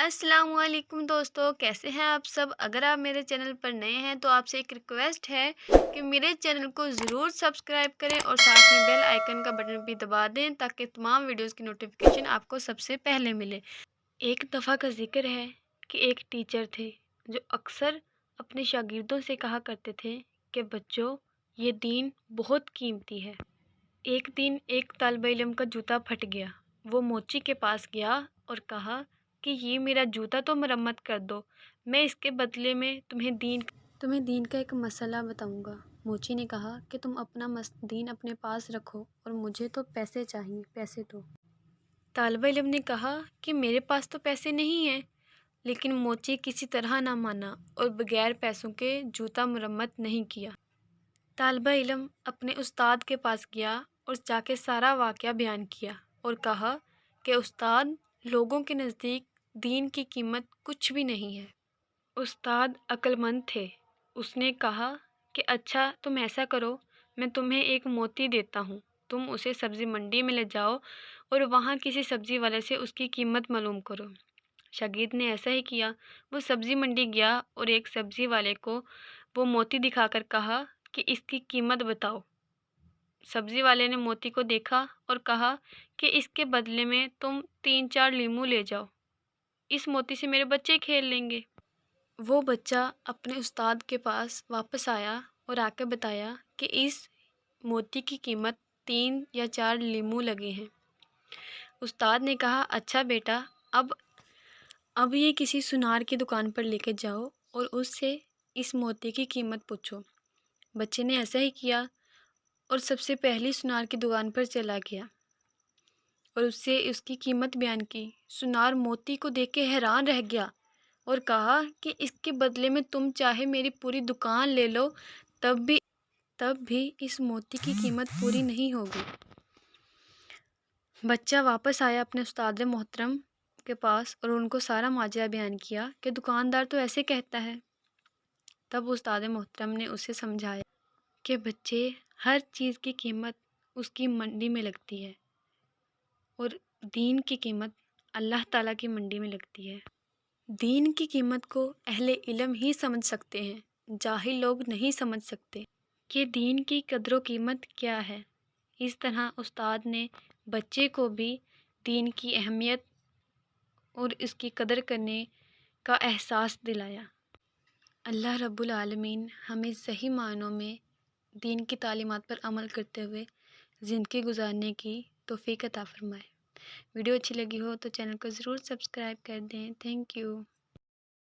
अस्सलाम वालेकुम दोस्तों, कैसे हैं आप सब। अगर आप मेरे चैनल पर नए हैं तो आपसे एक रिक्वेस्ट है कि मेरे चैनल को ज़रूर सब्सक्राइब करें और साथ में बेल आइकन का बटन भी दबा दें ताकि तमाम वीडियोस की नोटिफिकेशन आपको सबसे पहले मिले। एक दफ़ा का जिक्र है कि एक टीचर थे जो अक्सर अपने शागिर्दों से कहा करते थे कि बच्चों, ये दीन बहुत कीमती है। एक दिन एक तालिब इल्म का जूता फट गया। वो मोची के पास गया और कहा कि ये मेरा जूता तो मरम्मत कर दो, मैं इसके बदले में तुम्हें दीन का एक मसला बताऊंगा। मोची ने कहा कि तुम अपना दीन अपने पास रखो और मुझे तो पैसे चाहिए, पैसे दो। तालिब इल्म ने कहा कि मेरे पास तो पैसे नहीं हैं। लेकिन मोची किसी तरह ना माना और बगैर पैसों के जूता मरम्मत नहीं किया। तालिब इल्म अपने उस्ताद के पास गया और जाके सारा वाक़या बयान किया और कहा कि उस्ताद, लोगों के नज़दीक दीन की कीमत कुछ भी नहीं है। उस्ताद अक्लमंद थे। उसने कहा कि अच्छा, तुम ऐसा करो, मैं तुम्हें एक मोती देता हूँ, तुम उसे सब्ज़ी मंडी में ले जाओ और वहाँ किसी सब्ज़ी वाले से उसकी कीमत मालूम करो। शागिर्द ने ऐसा ही किया। वो सब्ज़ी मंडी गया और एक सब्ज़ी वाले को वो मोती दिखाकर कहा कि इसकी कीमत बताओ। सब्ज़ी वाले ने मोती को देखा और कहा कि इसके बदले में तुम 3-4 लीमू ले जाओ, इस मोती से मेरे बच्चे खेल लेंगे। वो बच्चा अपने उस्ताद के पास वापस आया और आकर बताया कि इस मोती की कीमत 3 या 4 लीमू लगे हैं। उस्ताद ने कहा, अच्छा बेटा, अब ये किसी सुनार की दुकान पर लेके जाओ और उससे इस मोती की कीमत पूछो। बच्चे ने ऐसा ही किया और सबसे पहली सुनार की दुकान पर चला गया और उससे उसकी कीमत बयान की। सुनार मोती को देख के हैरान रह गया और कहा कि इसके बदले में तुम चाहे मेरी पूरी दुकान ले लो, तब भी इस मोती की कीमत पूरी नहीं होगी। बच्चा वापस आया अपने उस्ताद मोहतरम के पास और उनको सारा माजरा बयान किया कि दुकानदार तो ऐसे कहता है। तब उस्ताद मोहतरम ने उसे समझाया कि बच्चे, हर चीज़ की कीमत उसकी मंडी में लगती है और दीन की कीमत अल्लाह ताला की मंडी में लगती है। दीन की कीमत को अहले इल्म ही समझ सकते हैं, जाहिल लोग नहीं समझ सकते कि दीन की कदर व कीमत क्या है। इस तरह उस्ताद ने बच्चे को भी दीन की अहमियत और इसकी कदर करने का एहसास दिलाया। अल्लाह रब्बुल आलमीन हमें सही मायनों में दीन की तालीमात पर अमल करते हुए ज़िंदगी गुजारने की तौफीक अता फरमाए। वीडियो अच्छी लगी हो तो चैनल को ज़रूर सब्सक्राइब कर दें। Thank you.